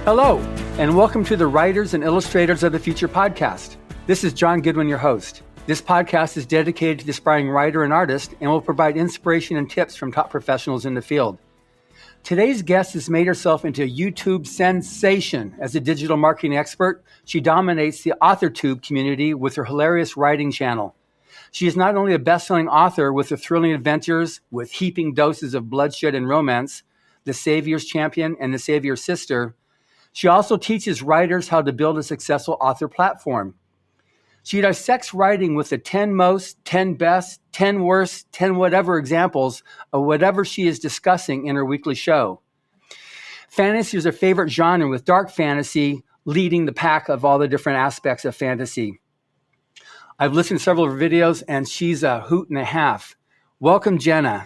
Hello, and welcome to the Writers and Illustrators of the Future podcast. This is John Goodwin, your host. This podcast is dedicated to the aspiring writer and artist and will provide inspiration and tips from top professionals in the field. Today's guest has made herself into a YouTube sensation. As a digital marketing expert, she dominates the AuthorTube community with her hilarious writing channel. She is not only a best-selling author with her thrilling adventures with heaping doses of bloodshed and romance, The Savior's Champion and The Savior's Sister, she also teaches writers how to build a successful author platform. She dissects writing with the 10 most, 10 best, 10 worst, 10 whatever examples of whatever she is discussing in her weekly show. Fantasy is her favorite genre, with dark fantasy leading the pack of all the different aspects of fantasy. I've listened to several of her videos, and she's a hoot and a half. Welcome, Jenna.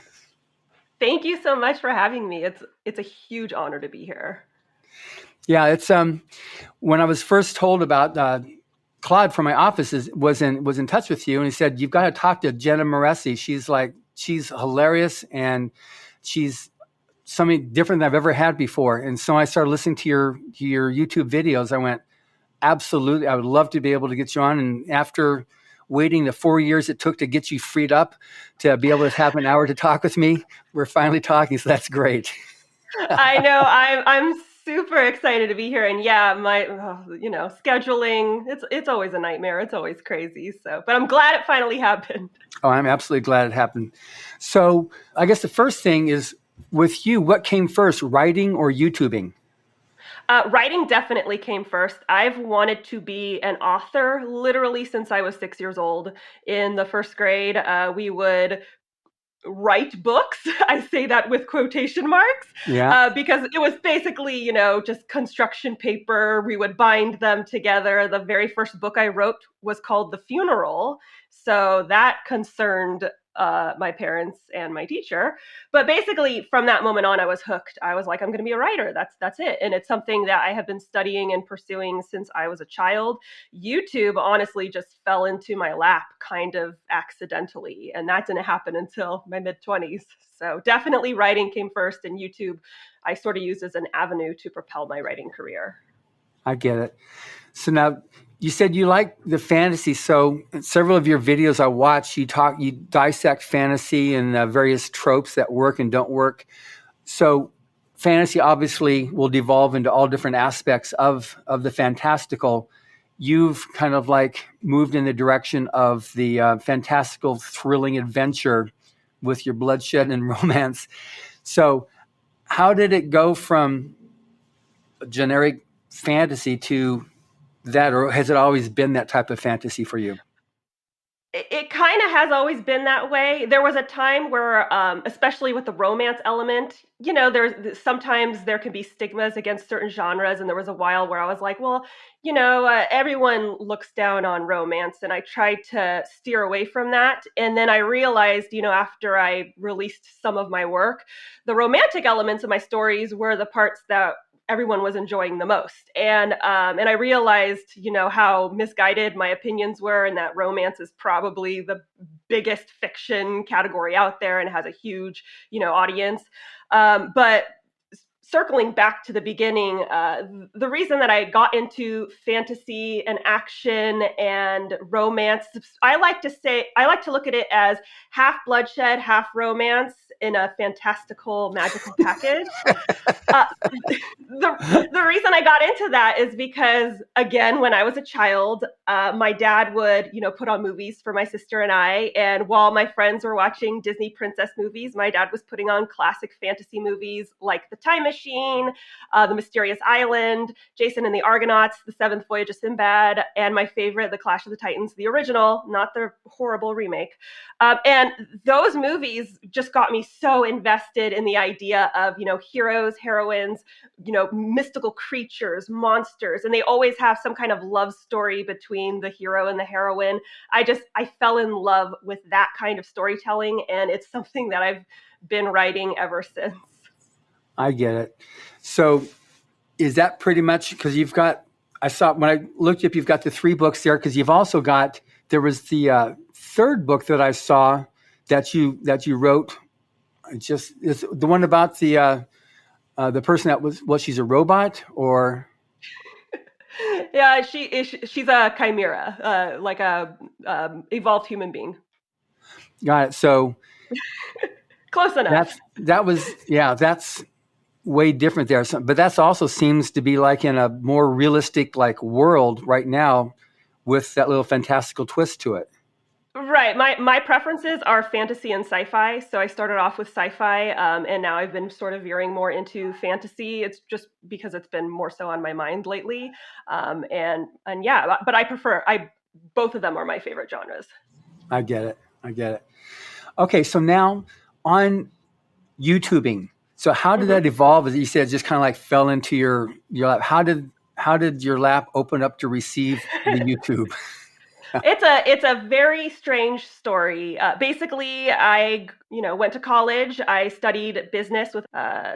Thank you so much for having me. It's a huge honor to be here. Yeah, it's when I was first told about Claude from my office was in touch with you, and he said, you've got to talk to Jenna Moreci. She's hilarious, and she's something different than I've ever had before. And so I started listening to your YouTube videos. I went, absolutely, I would love to be able to get you on. And after waiting the 4 years it took to get you freed up to be able to have an hour to talk with me, we're finally talking. So that's great. I know. I'm super excited to be here. And yeah, scheduling, it's always a nightmare. It's always crazy. But I'm glad it finally happened. Oh, I'm absolutely glad it happened. So I guess the first thing is, with you, what came first, writing or YouTubing? Writing definitely came first. I've wanted to be an author literally since I was 6 years old. In the first grade, we would write books. I say that with quotation marks, because it was basically, just construction paper. We would bind them together. The very first book I wrote was called The Funeral. So that concerned my parents and my teacher. But basically from that moment on, I was hooked. I was like, I'm going to be a writer. That's it. And it's something that I have been studying and pursuing since I was a child. YouTube honestly just fell into my lap kind of accidentally. And that didn't happen until my mid-20s. So definitely writing came first, and YouTube I sort of used as an avenue to propel my writing career. I get it. So now, you said you like the fantasy. So in several of your videos I watch, you dissect fantasy and various tropes that work and don't work. So fantasy obviously will devolve into all different aspects of the fantastical. You've kind of like moved in the direction of the fantastical, thrilling adventure with your bloodshed and romance. So how did it go from generic fantasy to that, or has it always been that type of fantasy for you? It kind of has always been that way. There was a time where, especially with the romance element, sometimes there can be stigmas against certain genres. And there was a while where I was like, well, everyone looks down on romance. And I tried to steer away from that. And then I realized, after I released some of my work, the romantic elements of my stories were the parts that everyone was enjoying the most. And I realized, how misguided my opinions were, and that romance is probably the biggest fiction category out there and has a huge, audience. But circling back to the beginning, the reason that I got into fantasy and action and romance, I like to look at it as half bloodshed, half romance in a fantastical, magical package. The reason I got into that is because, again, when I was a child, my dad would, put on movies for my sister and I. And while my friends were watching Disney princess movies, my dad was putting on classic fantasy movies like The Time Machine, The Mysterious Island, Jason and the Argonauts, The Seventh Voyage of Sinbad, and my favorite, The Clash of the Titans, the original, not the horrible remake. And those movies just got me so invested in the idea of, heroes, heroines, mystical creatures, monsters, and they always have some kind of love story between the hero and the heroine. I fell in love with that kind of storytelling, and it's something that I've been writing ever since. I get it. So is that pretty much, because I saw when I looked up, you've got the 3 books there, because you've also got, there was the 3rd book that I saw that you wrote. It's the one about the The person that was, well, she's a robot or? Yeah, she's a chimera, like a evolved human being. Got it. So Close enough. that's way different there. So, but that's also seems to be like in a more realistic like world right now with that little fantastical twist to it. Right. My preferences are fantasy and sci-fi. So I started off with sci-fi, and now I've been sort of veering more into fantasy. It's just because it's been more so on my mind lately. And yeah, but I both of them are my favorite genres. I get it. I get it. Okay, so now on YouTubing. So how did Mhm. that evolve? As you said, it just kind of like fell into your lap. How did your lap open up to receive the YouTube? It's a very strange story. Basically, I went to college. I studied business with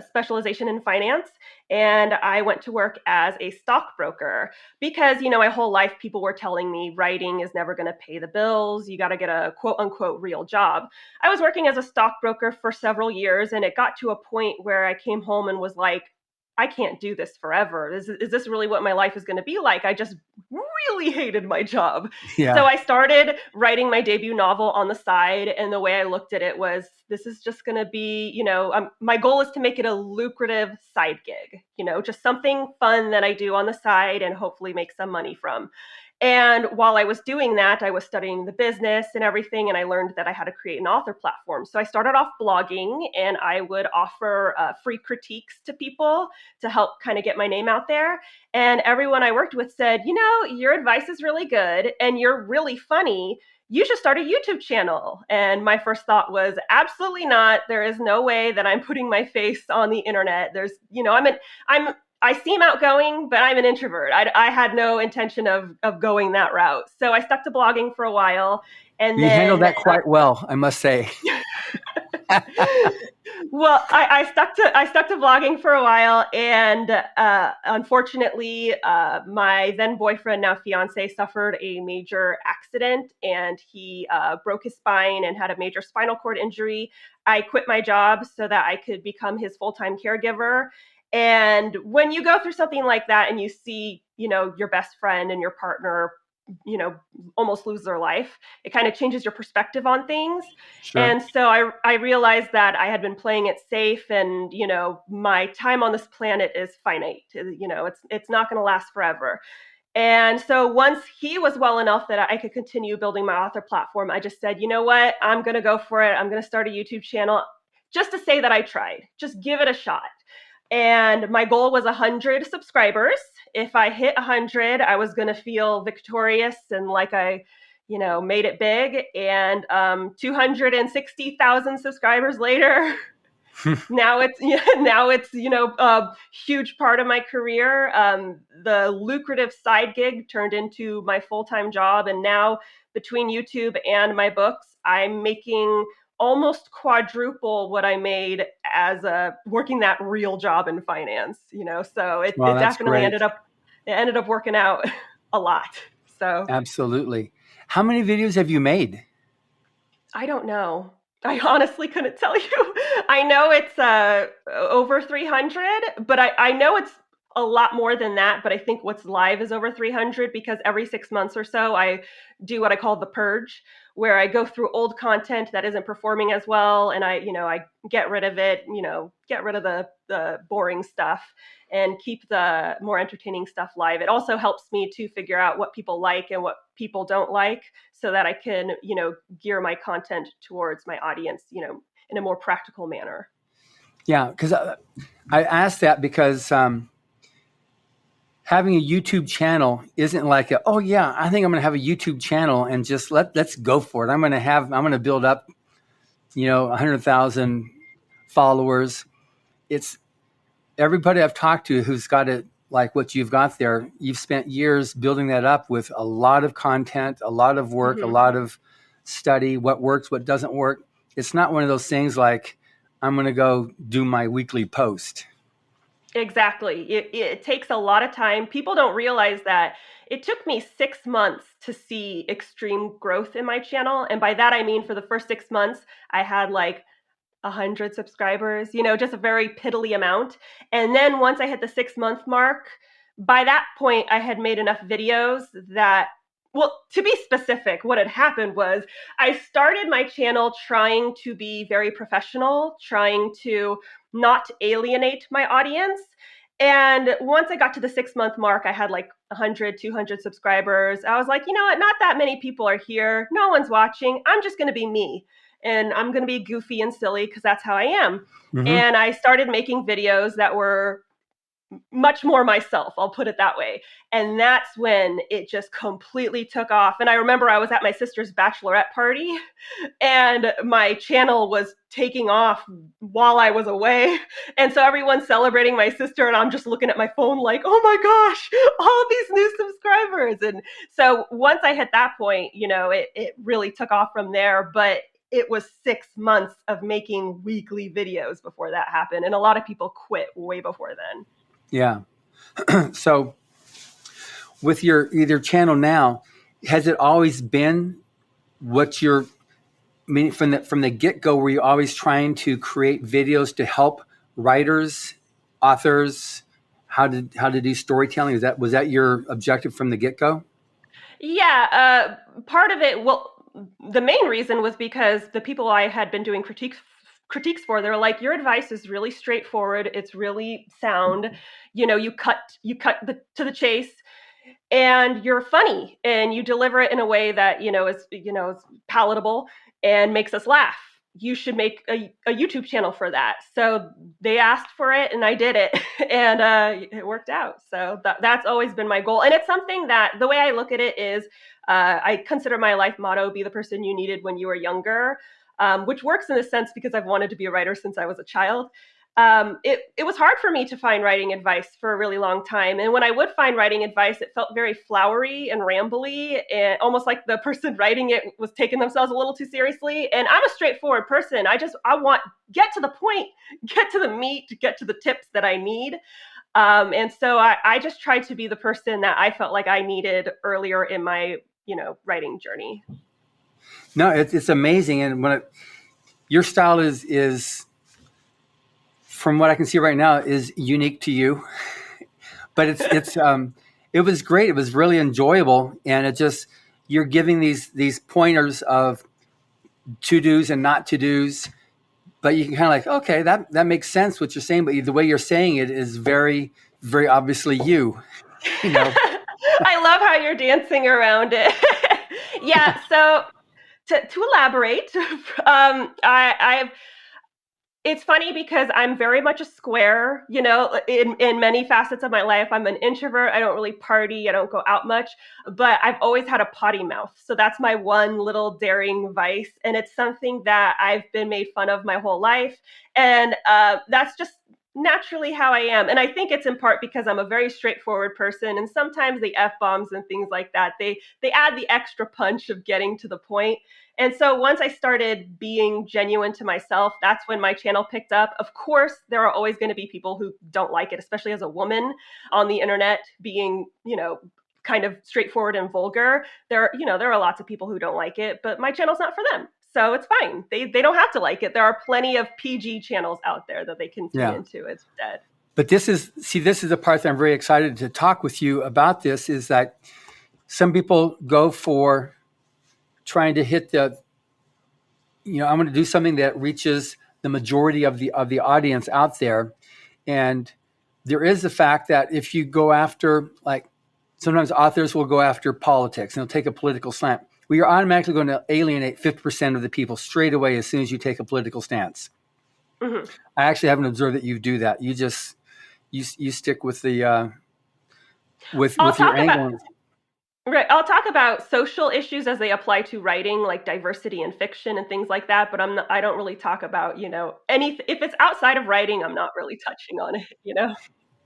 specialization in finance, and I went to work as a stockbroker because my whole life people were telling me writing is never going to pay the bills. You got to get a quote unquote real job. I was working as a stockbroker for several years, and it got to a point where I came home and was like, I can't do this forever. Is this really what my life is going to be like? I just really hated my job. So Yeah. I started writing my debut novel on the side. And the way I looked at it was this is just going to be, my goal is to make it a lucrative side gig, just something fun that I do on the side and hopefully make some money from. And while I was doing that, I was studying the business and everything, and I learned that I had to create an author platform. So I started off blogging, and I would offer free critiques to people to help kind of get my name out there. And everyone I worked with said, your advice is really good, and you're really funny. You should start a YouTube channel. And my first thought was, absolutely not. There is no way that I'm putting my face on the internet. I seem outgoing, but I'm an introvert. I had no intention of going that route. So I stuck to blogging for a while. And You handled then, that quite well, I must say. well, I stuck to blogging for a while. And unfortunately, my then boyfriend, now fiance, suffered a major accident, and he broke his spine and had a major spinal cord injury. I quit my job so that I could become his full-time caregiver. And when you go through something like that and you see, your best friend and your partner, almost lose their life, it kind of changes your perspective on things. Sure. And so I realized that I had been playing it safe, and, my time on this planet is finite. It's not going to last forever. And so once he was well enough that I could continue building my author platform, I just said, you know what, I'm going to go for it. I'm going to start a YouTube channel just to say that I tried, just give it a shot. And my goal was 100 subscribers. If I hit 100, I was going to feel victorious and like I, made it big. And 260,000 subscribers later, now it's a huge part of my career. The lucrative side gig turned into my full-time job, and now between YouTube and my books, I'm making almost quadruple what I made as working that real job in finance. So it, Well, it that's definitely great. ended up working out a lot. So Absolutely. How many videos have you made? I don't know. I honestly couldn't tell you. I know it's over 300, but I know it's a lot more than that. But I think what's live is over 300 because every 6 months or so, I do what I call the purge, where I go through old content that isn't performing as well, and I get rid of it. Get rid of the boring stuff and keep the more entertaining stuff live. It also helps me to figure out what people like and what people don't like so that I can, gear my content towards my audience, in a more practical manner. Yeah, because I asked that because having a YouTube channel isn't like oh yeah, I think I'm going to have a YouTube channel and just let's go for it. I'm going to build up 100,000 followers. It's everybody I've talked to who's got it like what you've got there. You've spent years building that up with a lot of content, a lot of work, a Mm-hmm. lot of study, what works, what doesn't work. It's not one of those things like I'm going to go do my weekly post. Exactly. It takes a lot of time. People don't realize that it took me 6 months to see extreme growth in my channel. And by that, I mean, for the first 6 months, I had like 100 subscribers, just a very piddly amount. And then once I hit the 6-month mark, by that point, I had made enough videos that, well, to be specific, what had happened was I started my channel trying to be very professional, trying to not alienate my audience. And once I got to the 6-month mark, I had like 100, 200 subscribers. I was like, you know what? Not that many people are here. No one's watching. I'm just going to be me. And I'm going to be goofy and silly because that's how I am. Mm-hmm. And I started making videos that were much more myself, I'll put it that way. And that's when it just completely took off. And I remember I was at my sister's bachelorette party and my channel was taking off while I was away. And so everyone's celebrating my sister and I'm just looking at my phone like, oh my gosh, all these new subscribers. And so once I hit that point, it really took off from there. But it was 6 months of making weekly videos before that happened. And a lot of people quit way before then. Yeah. So with your channel now, has it always been what you're, I mean, from the get-go, were you always trying to create videos to help writers, authors, how to do storytelling? Was that your objective from the get-go? Yeah. Part of it, well, the main reason was because the people I had been doing critiques for, they're like, your advice is really straightforward, it's really sound, you cut to the chase, and you're funny and you deliver it in a way that is palatable and makes us laugh. You should make a YouTube channel for that. So they asked for it and I did it and it worked out. So that's always been my goal. And it's something that the way I look at it is I consider my life motto, be the person you needed when you were younger. Which works in a sense because I've wanted to be a writer since I was a child. It was hard for me to find writing advice for a really long time. And when I would find writing advice, it felt very flowery and rambly and almost like the person writing it was taking themselves a little too seriously. And I'm a straightforward person. I want get to the point, get to the meat, get to the tips that I need. And so I just tried to be the person that I felt like I needed earlier in my, writing journey. No, it's amazing. And your style is, from what I can see right now, is unique to you. But it was great. It was really enjoyable. And you're giving these pointers of to-dos and not to-dos. But you can kind of like, okay, that makes sense what you're saying. But the way you're saying it is very, very obviously you. I love how you're dancing around it. Yeah. So to elaborate, it's funny because I'm very much a square, in many facets of my life. I'm an introvert. I don't really party. I don't go out much, but I've always had a potty mouth. So that's my one little daring vice. And it's something that I've been made fun of my whole life. And that's just naturally how I am. And I think it's in part because I'm a very straightforward person. And sometimes the F-bombs and things like that, they add the extra punch of getting to the point. And so once I started being genuine to myself, that's when my channel picked up. Of course, there are always going to be people who don't like it, especially as a woman on the internet being, kind of straightforward and vulgar. There are lots of people who don't like it, but my channel's not for them. So it's fine. They don't have to like it. There are plenty of PG channels out there that they can tune into. It's dead. But this is the part that I'm very excited to talk with you about. This is that some people go for trying to hit I'm going to do something that reaches the majority of the audience out there. And there is the fact that if you go after, like, sometimes authors will go after politics and they'll take a political slant. Well, you're automatically going to alienate 50% of the people straight away as soon as you take a political stance. Mm-hmm. I actually haven't observed that you do that. You just you stick with the with your angle. Right. I'll talk about social issues as they apply to writing, like diversity in fiction and things like that. But I don't really talk about anything. If it's outside of writing, I'm not really touching on it.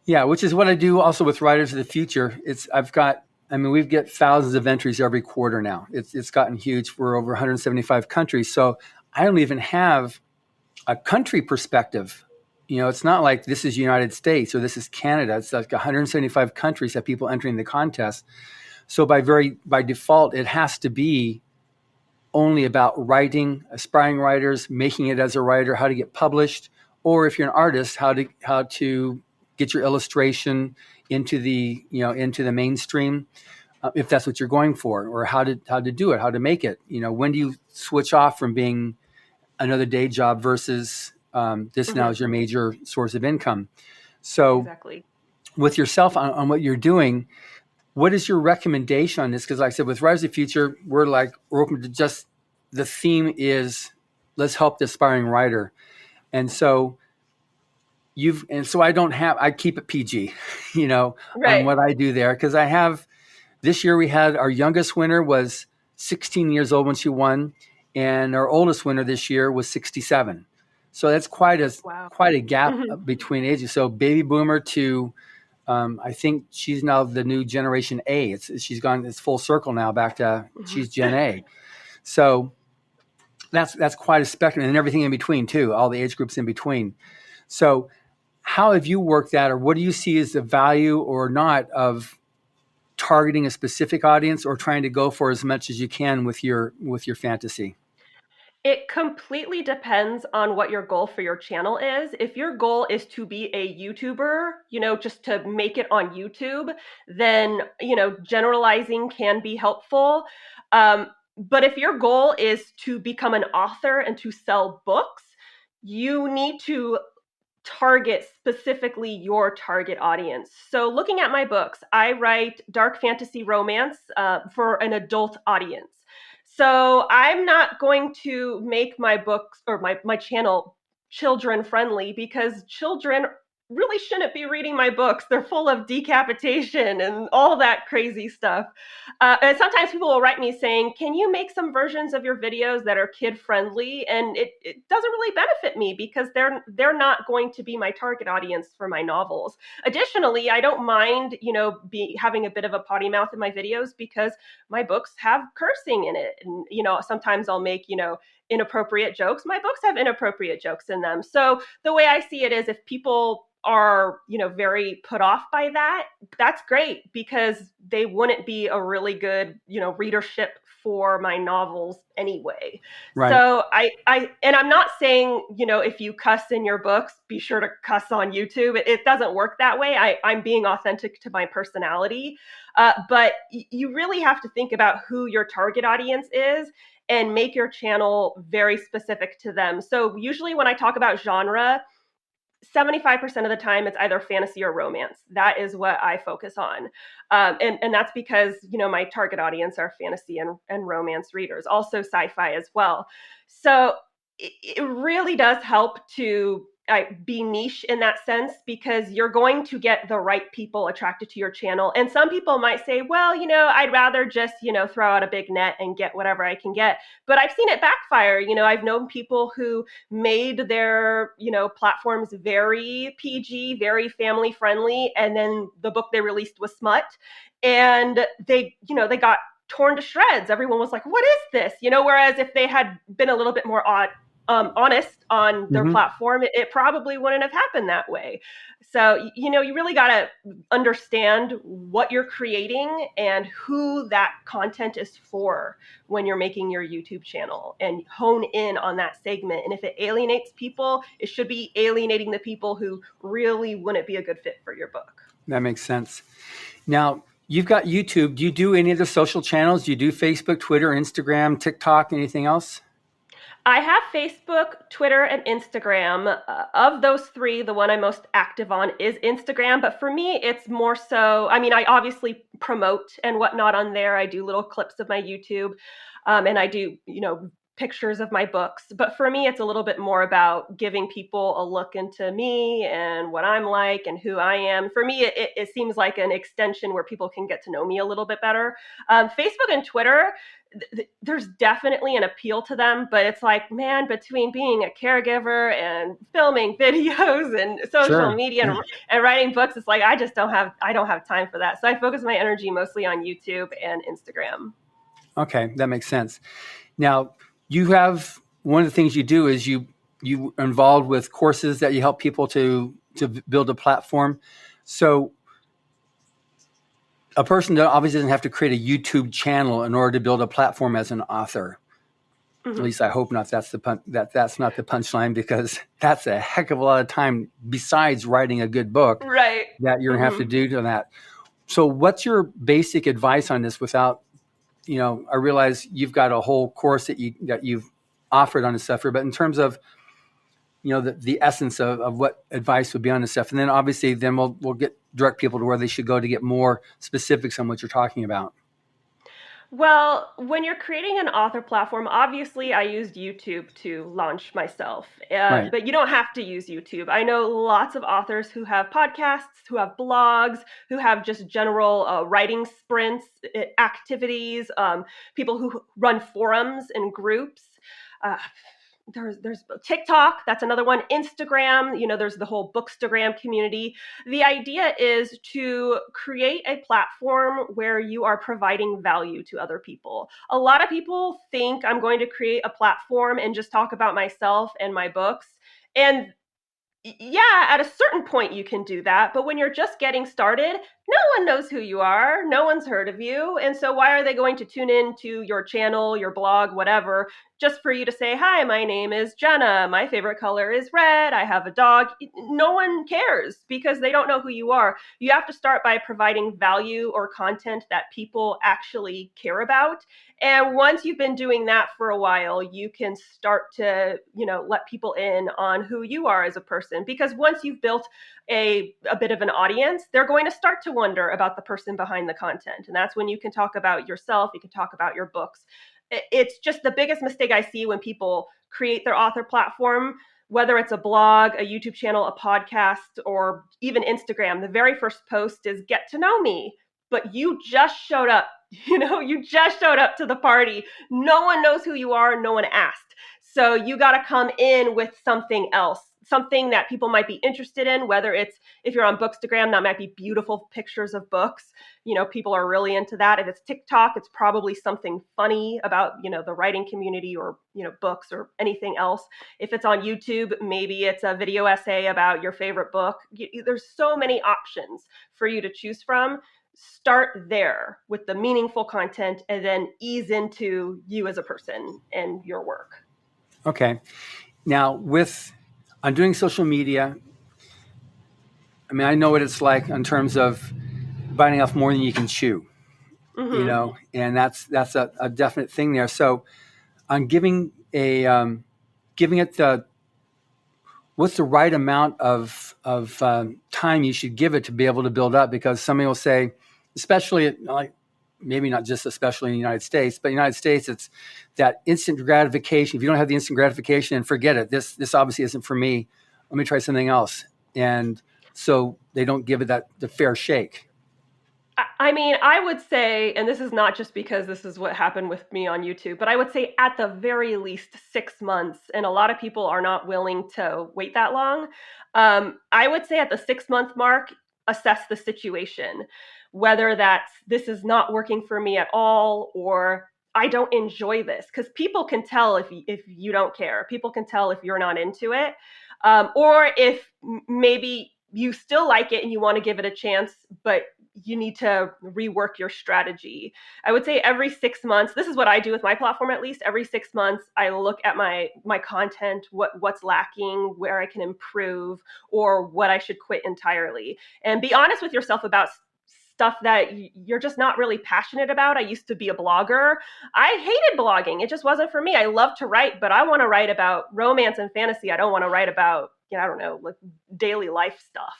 Yeah, which is what I do also with Writers of the Future. We get thousands of entries every quarter now. It's gotten huge. We're over 175 countries. So I don't even have a country perspective. It's not like this is United States or this is Canada. It's like 175 countries have people entering the contest. So by default, it has to be only about writing, aspiring writers, making it as a writer, how to get published, or if you're an artist, how to get your illustration into the mainstream, if that's what you're going for, or how to do it, how to make it. When do you switch off from being another day job versus this now is your major source of income? So Exactly. with yourself on what you're doing, what is your recommendation on this? Because like I said, with Rise of the Future, we're open to just, the theme is let's help the aspiring writer. And so I keep it PG, on Right. what I do there. Because this year we had our youngest winner was 16 years old when she won. And our oldest winner this year was 67. So that's quite Wow. a gap between ages. So baby boomer to, I think she's now the new generation A. It's full circle now back to she's Gen A. So that's quite a spectrum, and everything in between too, all the age groups in between. So how have you worked that, or what do you see as the value or not of targeting a specific audience or trying to go for as much as you can with your fantasy? It completely depends on what your goal for your channel is. If your goal is to be a YouTuber, just to make it on YouTube, then, generalizing can be helpful. But if your goal is to become an author and to sell books, you need to target specifically your target audience. So looking at my books, I write dark fantasy romance for an adult audience. So I'm not going to make my books or my channel children friendly, because children really shouldn't be reading my books. They're full of decapitation and all that crazy stuff. And sometimes people will write me saying, can you make some versions of your videos that are kid friendly? And it doesn't really benefit me, because they're not going to be my target audience for my novels. Additionally, I don't mind, having a bit of a potty mouth in my videos, because my books have cursing in it. And, sometimes I'll make, inappropriate jokes. My books have inappropriate jokes in them. So the way I see it is, if people are, very put off by that, that's great, because they wouldn't be a really good, readership for my novels anyway. Right. So and I'm not saying, if you cuss in your books, be sure to cuss on YouTube. It doesn't work that way. I'm being authentic to my personality. But you really have to think about who your target audience is and make your channel very specific to them. So usually when I talk about genre, 75% of the time it's either fantasy or romance. That is what I focus on. And that's because, my target audience are fantasy and romance readers, also sci-fi as well. So it really does help to be niche in that sense, because you're going to get the right people attracted to your channel. And some people might say, well, I'd rather just, throw out a big net and get whatever I can get. But I've seen it backfire. I've known people who made their, platforms very PG, very family friendly. And then the book they released was smut. And they got torn to shreds. Everyone was like, what is this? Whereas if they had been a little bit more honest on their platform, it probably wouldn't have happened that way. So, you really got to understand what you're creating and who that content is for when you're making your YouTube channel, and hone in on that segment. And if it alienates people, it should be alienating the people who really wouldn't be a good fit for your book. That makes sense. Now, you've got YouTube. Do you do any of the social channels? Do you do Facebook, Twitter, Instagram, TikTok, anything else? I have Facebook, Twitter, and Instagram. Of those three, the one I'm most active on is Instagram. But for me, it's more so, I obviously promote and whatnot on there. I do little clips of my YouTube, and I do, pictures of my books. But for me, it's a little bit more about giving people a look into me and what I'm like and who I am. For me, it seems like an extension where people can get to know me a little bit better. Facebook and Twitter, there's definitely an appeal to them, but it's like, man, between being a caregiver and filming videos and social media and writing books, it's like I don't have time for that. So I focus my energy mostly on YouTube and Instagram. Okay, that makes sense. Now, you have, one of the things you do is you involved with courses that you help people to build a platform. So a person obviously doesn't have to create a YouTube channel in order to build a platform as an author. At least I hope not. That's not the punchline, because that's a heck of a lot of time besides writing a good book Right. that you're gonna have to do to that. So what's your basic advice on this without, I realize you've got a whole course that you've offered on this stuff here, but in terms of, the essence of what advice would be on this stuff. And then obviously we'll direct people to where they should go to get more specifics on what you're talking about. Well, when you're creating an author platform, obviously I used YouTube to launch myself, Right. but you don't have to use YouTube. I know lots of authors who have podcasts, who have blogs, who have just general writing sprints, activities, people who run forums and groups. Uh, there's TikTok, that's another one. Instagram, there's the whole Bookstagram community. The idea is to create a platform where you are providing value to other people. A lot of people think I'm going to create a platform and just talk about myself and my books. And yeah, at a certain point you can do that, but when you're just getting started, no one knows who you are, no one's heard of you, and so why are they going to tune in to your channel, your blog, whatever, just for you to say, hi, my name is Jenna, my favorite color is red, I have a dog? No one cares because they don't know who you are. You have to start by providing value or content that people actually care about. And once you've been doing that for a while, you can start to, let people in on who you are as a person. Because once you've built a bit of an audience, they're going to start to wonder about the person behind the content. And that's when you can talk about yourself, you can talk about your books. It's just the biggest mistake I see when people create their author platform, whether it's a blog, a YouTube channel, a podcast, or even Instagram. The very first post is get to know me, but you just showed up. You just showed up to the party. No one knows who you are. No one asked. So you got to come in with something else, something that people might be interested in, whether it's, if you're on Bookstagram, that might be beautiful pictures of books. People are really into that. If it's TikTok, it's probably something funny about, the writing community or, books or anything else. If it's on YouTube, maybe it's a video essay about your favorite book. There's so many options for you to choose from. Start there with the meaningful content and then ease into you as a person and your work. Okay. Now, on doing social media, I know what it's like in terms of biting off more than you can chew, and that's a definite thing there. So on giving it what's the right amount of time you should give it to be able to build up? Because somebody will say, especially maybe not just especially in the United States, but in the United States, it's that instant gratification. If you don't have the instant gratification, and forget it. This obviously isn't for me. Let me try something else. And so they don't give it the fair shake. I would say, and this is not just because this is what happened with me on YouTube, but I would say at the very least 6 months, and a lot of people are not willing to wait that long. I would say at the 6-month mark, assess the situation, whether this is not working for me at all, or I don't enjoy this, because people can tell if you don't care. People can tell if you're not into it, or if maybe you still like it and you want to give it a chance, but you need to rework your strategy. I would say every 6 months, this is what I do with my platform, at least every 6 months, I look at my content, what's lacking, where I can improve, or what I should quit entirely. And be honest with yourself about stuff that you're just not really passionate about. I used to be a blogger. I hated blogging. It just wasn't for me. I love to write, but I want to write about romance and fantasy. I don't want to write about, I don't know, like daily life stuff.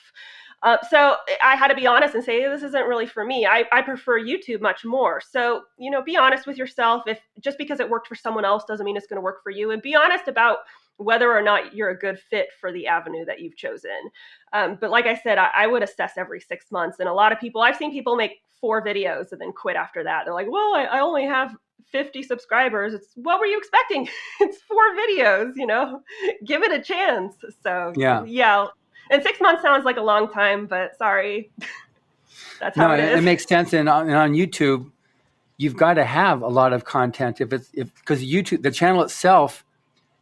So I had to be honest and say, this isn't really for me. I prefer YouTube much more. So, be honest with yourself. If just because it worked for someone else doesn't mean it's going to work for you, and be honest about whether or not you're a good fit for the avenue that you've chosen. But like I said, I would assess every 6 months. And a lot of people, I've seen people make 4 videos and then quit after that. They're like, well, I only have 50 subscribers. What were you expecting? It's 4 videos, give it a chance. So yeah. And 6 months sounds like a long time, but sorry. That's how it is. It makes sense. And on YouTube, you've got to have a lot of content because YouTube, the channel itself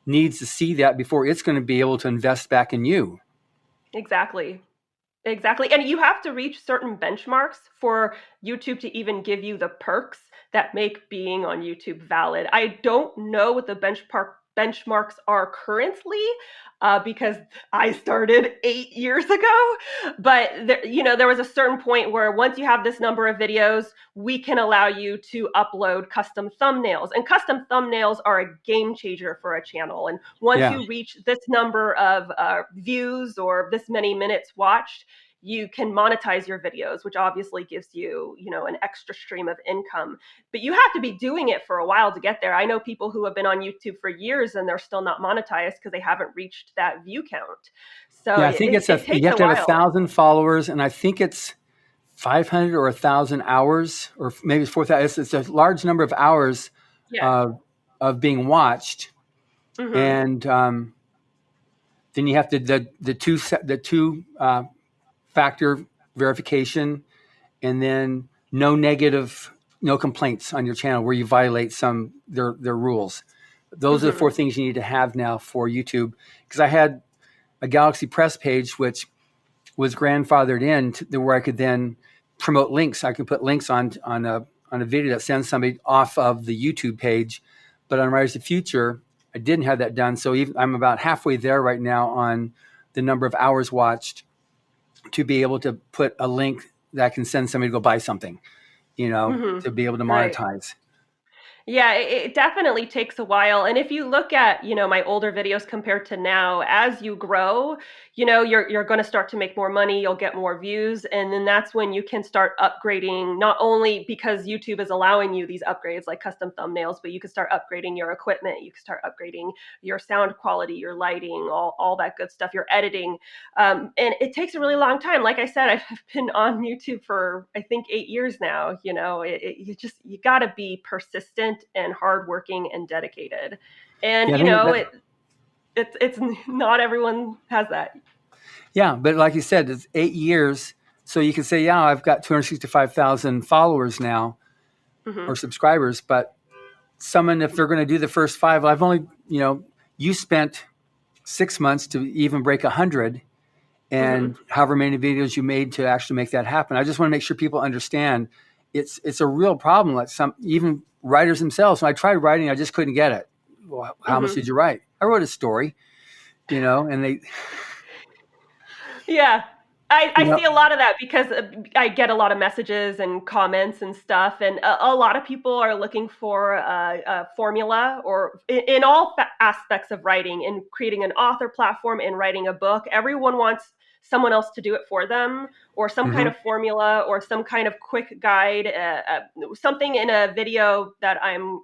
needs to see that before it's going to be able to invest back in you. Exactly. Exactly. And you have to reach certain benchmarks for YouTube to even give you the perks that make being on YouTube valid. I don't know what the benchmarks are currently, because I started 8 years ago. But there was a certain point where once you have this number of videos, we can allow you to upload custom thumbnails. And custom thumbnails are a game changer for a channel. And once Yeah. you reach this number of views or this many minutes watched, you can monetize your videos, which obviously gives you, an extra stream of income. But you have to be doing it for a while to get there. I know people who have been on YouTube for years and they're still not monetized because they haven't reached that view count. So Yeah, I think it you takes have a to have while. 1,000 followers, and I think it's 500 or 1,000 hours, or maybe it's 4,000. It's a large number of hours Yeah. of being watched, Hmm. and then you have to the two factor verification, and then no complaints on your channel where you violate their rules. Those are the Hmm. 4 things you need to have now for YouTube. Because I had a Galaxy Press page, which was grandfathered in where I could then promote links. I could put links on a video that sends somebody off of the YouTube page. But on Rise of the Future, I didn't have that done. So I'm about halfway there right now on the number of hours watched to be able to put a link that can send somebody to go buy something, Hmm. to be able to Right. monetize. Yeah, it definitely takes a while. And if you look at, my older videos compared to now, as you grow, you're going to start to make more money, you'll get more views, and then that's when you can start upgrading, not only because YouTube is allowing you these upgrades like custom thumbnails, but you can start upgrading your equipment, you can start upgrading your sound quality, your lighting, all that good stuff, your editing. And it takes a really long time. Like I said, I've been on YouTube for, I think, 8 years now. You got to be persistent and hardworking and dedicated. And, Yeah, I think that. it's not everyone has that. Yeah, but like you said, it's 8 years, so you can say, yeah, I've got 265,000 followers now Hmm. or subscribers. But someone, if they're going to do the first 5, I've only, you spent 6 months to even break 100, Hmm. and however many videos you made to actually make that happen. I just want to make sure people understand it's a real problem. Like even writers themselves, when I tried writing, I just couldn't get it. Well, how much Hmm. did you write? I wrote a story, and they, Yeah. you I know, see a lot of that because I get a lot of messages and comments and stuff. And a lot of people are looking for a formula, or in all aspects of writing, in creating an author platform, in writing a book. Everyone wants someone else to do it for them, or some kind mhm. of formula, or some kind of quick guide, something in a video that I'm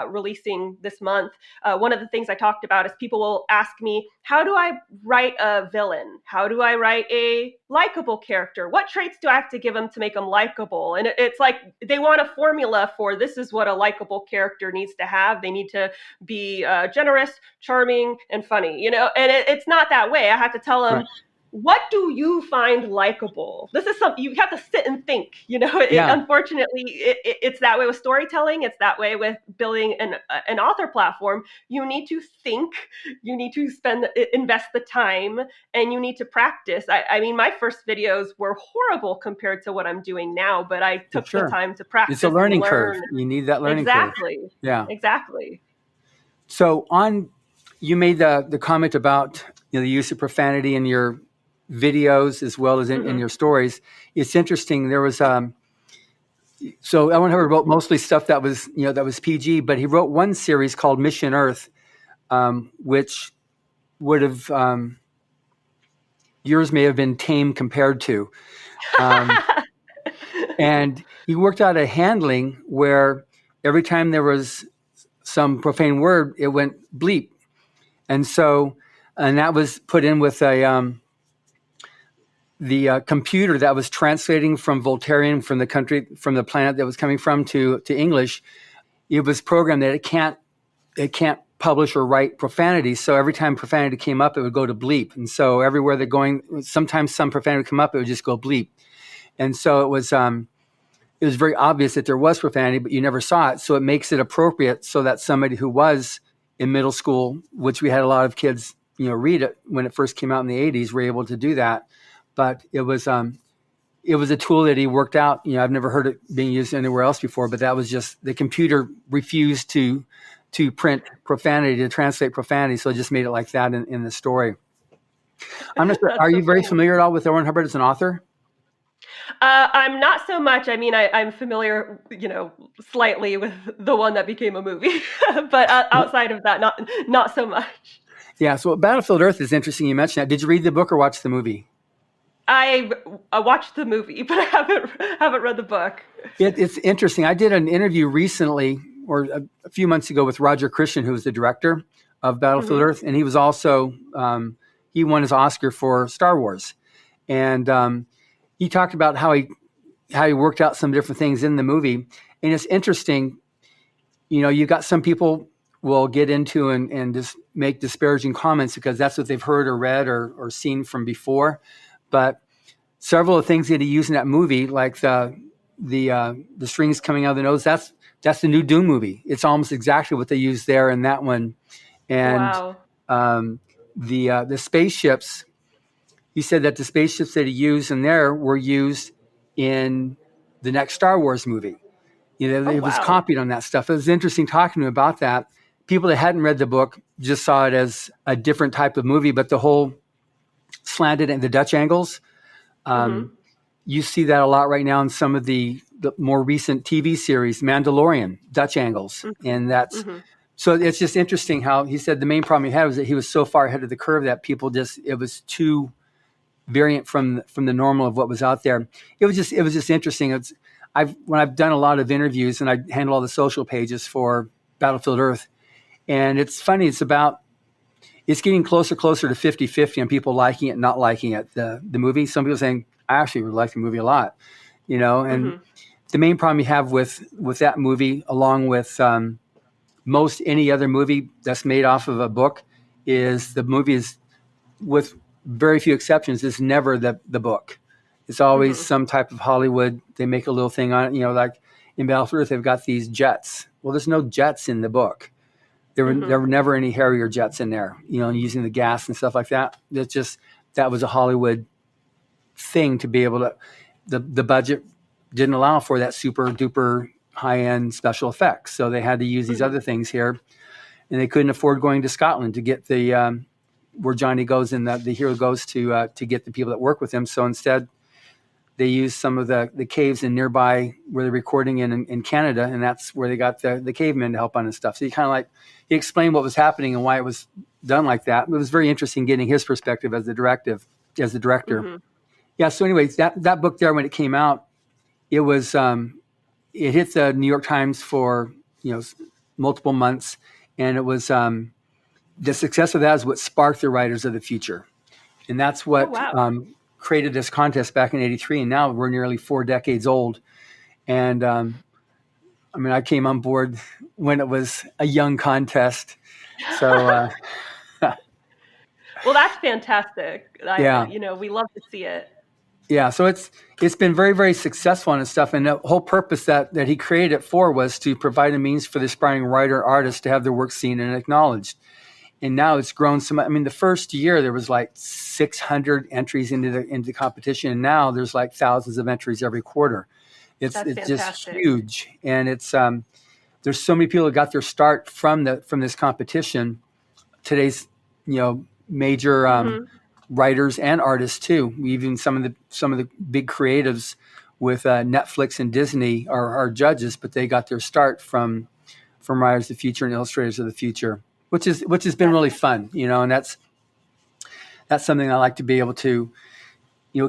releasing this month. One of the things I talked about is people will ask me, how do I write a villain? How do I write a likable character? What traits do I have to give them to make them likable? And it's like they want a formula for, this is what a likable character needs to have. They need to be generous, charming, and funny, and it's not that way. I have to tell Right. them, what do you find likable? This is something you have to sit and think. Yeah, Unfortunately, it's that way with storytelling. It's that way with building an author platform. You need to think, you need to invest the time, and you need to practice. I mean, my first videos were horrible compared to what I'm doing now, but I for took the sure. time to It's a practice and learning curve. learn. You need that learning curve. Exactly. Yeah. Exactly. So you made the comment about the use of profanity in your videos as well as in Hmm. your stories. It's interesting. There was so Ellen Hubbard wrote mostly stuff that was that was PG, but he wrote one series called Mission Earth, which would have yours may have been tame compared to, and he worked out a handling where every time there was some profane word, it went bleep, and that was put in with the computer that was translating from Voltarian, from the planet that was coming from, to English. It was programmed that it can't publish or write profanity. So every time profanity came up, it would go to bleep. And so everywhere they're going, sometimes some profanity would come up, it would just go bleep. And so it was very obvious that there was profanity, but you never saw it. So it makes it appropriate so that somebody who was in middle school, which we had a lot of kids read it when it first came out in the 80s, were able to do that. but it was a tool that he worked out. I've never heard it being used anywhere else before, but that was just the computer refused to print profanity, to translate profanity, so it just made it like that in the story. I'm not sure. That's Are so you very funny. familiar at all with L. Ron Hubbard as an author? I'm not so much. I mean, I'm familiar, slightly with the one that became a movie, but outside of that, not so much. Yeah. So Battlefield Earth is interesting. You mentioned that. Did you read the book or watch the movie? I watched the movie, but I haven't read the book. It's interesting. I did an interview recently, or a few months ago, with Roger Christian, who was the director of Battlefield Earth, and he was also he won his Oscar for Star Wars, and he talked about how he worked out some different things in the movie, and it's interesting. You've got some people will get into and just make disparaging comments because that's what they've heard or read or seen from before. But several of the things that he used in that movie, like the strings coming out of the nose, that's the new Doom movie. It's almost exactly what they used there in that one. And Wow. The spaceships, he said that the spaceships that he used in there were used in the next Star Wars movie. It was Wow. copied on that stuff. It was interesting talking to him about that. People that hadn't read the book just saw it as a different type of movie, but the whole slanted and the Dutch angles, you see that a lot right now in some of the more recent TV series, Mandalorian, Dutch angles. And that's, so it's just interesting how he said the main problem he had was that he was so far ahead of the curve that people it was too variant from the normal of what was out there. It was just interesting. When I've done a lot of interviews and I handle all the social pages for Battlefield Earth, and it's funny, it's getting closer to 50-50 on people liking it and not liking it, the movie. Some people saying, I actually really like the movie a lot, and the main problem you have with that movie, along with most any other movie that's made off of a book, is the movie is, with very few exceptions, is never the book. It's always some type of Hollywood. They make a little thing on it, like in Battlefield Earth, they've got these jets. Well, there's no jets in the book. There were never any Harrier jets in there, using the gas and stuff like that. That was a Hollywood thing to be able to, the budget didn't allow for that super duper high end special effects. So they had to use these other things here, and they couldn't afford going to Scotland to get where Johnny goes and the hero goes to get the people that work with him. So instead, they used some of the caves in nearby where they're recording in Canada, and that's where they got the cavemen to help on and stuff. So he explained what was happening and why it was done like that. It was very interesting getting his perspective as the director. Yeah. So anyways, that book there, when it came out, it was it hit the New York Times for multiple months, and it was the success of that is what sparked the Writers of the Future, and that's what created this contest back in '83. And now we're nearly 4 decades old, and I came on board when it was a young contest. So well, that's fantastic. Yeah. We love to see it. Yeah, so it's been very, very successful and stuff. And the whole purpose that he created it for was to provide a means for the aspiring writer artist to have their work seen and acknowledged. And now it's grown so much. The first year there was like 600 entries into the competition, and now there's like thousands of entries every quarter. It's just huge, and it's there's so many people that got their start from this competition. Today's major writers and artists too. Even some of the big creatives with Netflix and Disney are judges, but they got their start from Writers of the Future and Illustrators of the Future, which has been really fun, and that's something I like to be able to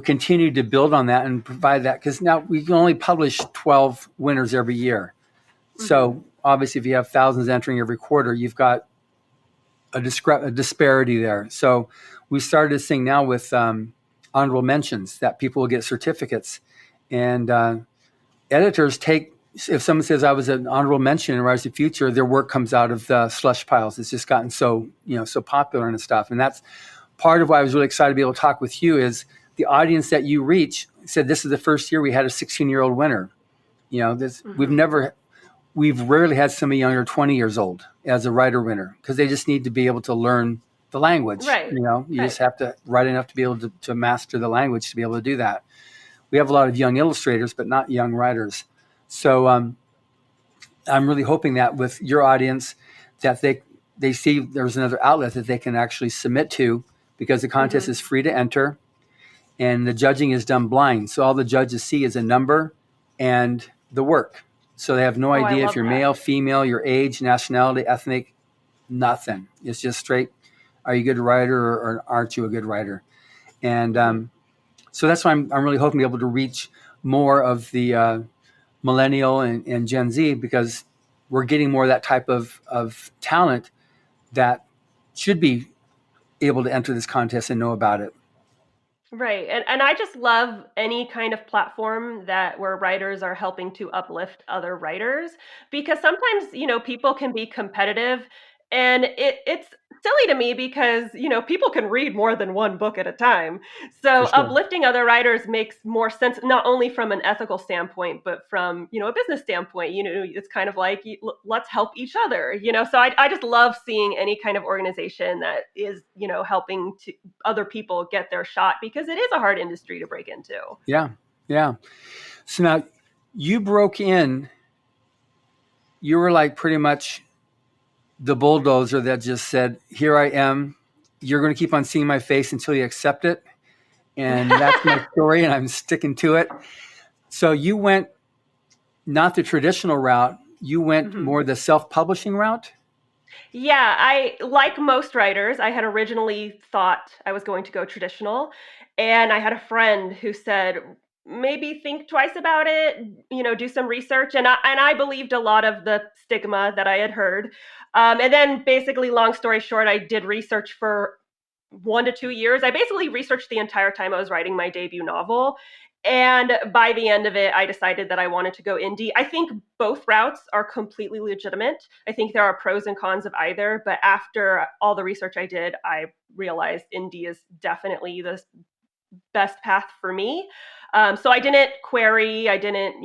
continue to build on that and provide that, because now we can only publish 12 winners every year. So obviously, if you have thousands entering every quarter, you've got a disparity there. So we started this thing now with honorable mentions, that people will get certificates, and editors take. If someone says I was an honorable mention in Rise of the Future, their work comes out of the slush piles. It's just gotten so popular and stuff, and that's part of why I was really excited to be able to talk with you. Is the audience that you reach said this is the first year we had a 16-year-old winner. We've rarely had somebody younger, 20 years old, as a writer winner, because they just need to be able to learn the language. Right. You Right. just have to write enough to be able to master the language to be able to do that. We have a lot of young illustrators, but not young writers. So I'm really hoping that with your audience, that they see there's another outlet that they can actually submit to, because the contest is free to enter and the judging is done blind. So all the judges see is a number and the work. So they have no Oh, I idea if love you're that. male, female, your age, nationality, ethnic, nothing. It's just straight, are you a good writer or aren't you a good writer? And so that's why I'm really hoping to be able to reach more of the millennial and Gen Z, because we're getting more of that type of talent that should be able to enter this contest and know about it. Right. And I just love any kind of platform that where writers are helping to uplift other writers, because sometimes, people can be competitive, and it's silly to me because, people can read more than one book at a time. So For sure. uplifting other writers makes more sense, not only from an ethical standpoint, but from, a business standpoint. It's kind of like, let's help each other, so I just love seeing any kind of organization that is, helping to other people get their shot, because it is a hard industry to break into. Yeah. Yeah. So now you broke in, you were like pretty much the bulldozer that just said, here I am. You're going to keep on seeing my face until you accept it. And that's my story, and I'm sticking to it. So you went not the traditional route. You went more the self-publishing route? Yeah, like most writers, I had originally thought I was going to go traditional, and I had a friend who said, maybe think twice about it, do some research, and I believed a lot of the stigma that I had heard. And then basically, long story short, I did research for 1 to 2 years. I basically researched the entire time I was writing my debut novel. And by the end of it, I decided that I wanted to go indie. I think both routes are completely legitimate. I think there are pros and cons of either. But after all the research I did, I realized indie is definitely the best path for me. So I didn't query, I didn't,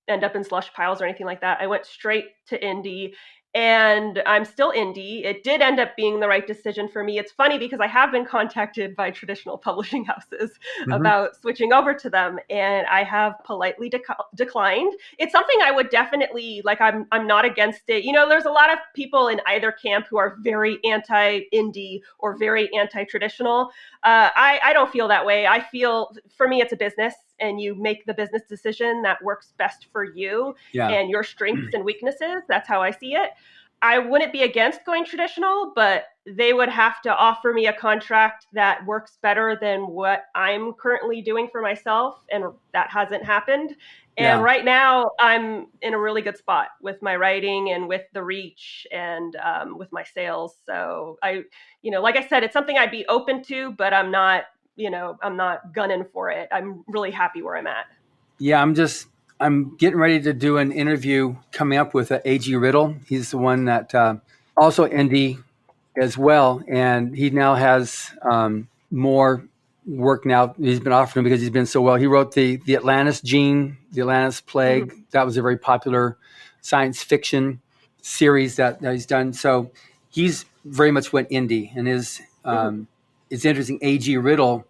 end up in slush piles or anything like that. I went straight to indie, and I'm still indie. It did end up being the right decision for me. It's funny because I have been contacted by traditional publishing houses about switching over to them, and I have politely declined. It's something I would definitely like. I'm not against it. There's a lot of people in either camp who are very anti-indie or very anti-traditional. I don't feel that way. I feel, for me, it's a business, and you make the business decision that works best for you and your strengths and weaknesses. That's how I see it. I wouldn't be against going traditional, but they would have to offer me a contract that works better than what I'm currently doing for myself, and that hasn't happened. And right now, I'm in a really good spot with my writing and with the reach and with my sales. So like I said, it's something I'd be open to, but I'm not gunning for it. I'm really happy where I'm at. Yeah, I'm getting ready to do an interview coming up with A.G. Riddle. He's the one that also indie as well, and he now has more work now. He's been offered him because he's been so well. He wrote the Atlantis Gene, the Atlantis Plague. That was a very popular science fiction series that he's done. So he's very much went indie, and it's interesting. A.G. Riddle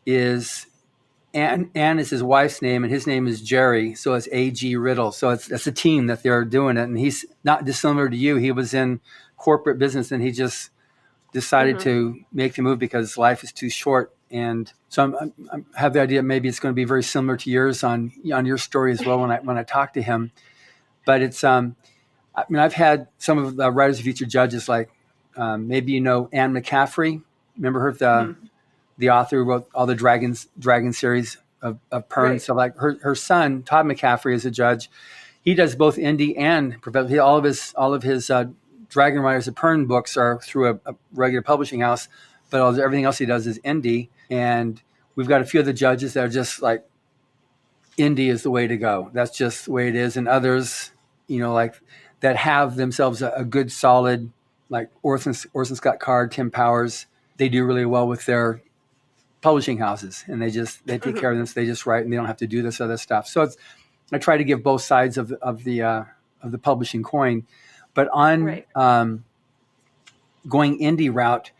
is Anne is his wife's name, and his name is Jerry. So it's A.G. Riddle. So it's a team that they're doing it. And he's not dissimilar to you. He was in corporate business, and he just decided to make the move because life is too short. And so I have the idea maybe it's going to be very similar to yours on your story as well when I talk to him. But it's I've had some of the Writers of Future judges, like maybe Anne McCaffrey. Remember her, the author who wrote all the Dragon series of Pern. Right. So like her son, Todd McCaffrey, is a judge. He does both indie and professional. All of his Dragon Riders of Pern books are through a regular publishing house, but everything else he does is indie. And we've got a few of the judges that are just like, indie is the way to go. That's just the way it is. And others, like that have themselves a good solid, like Orson Scott Card, Tim Powers. They do really well with their publishing houses, and they take care of this. They just write, and they don't have to do this other stuff. So I try to give both sides of the publishing coin. But on going indie route,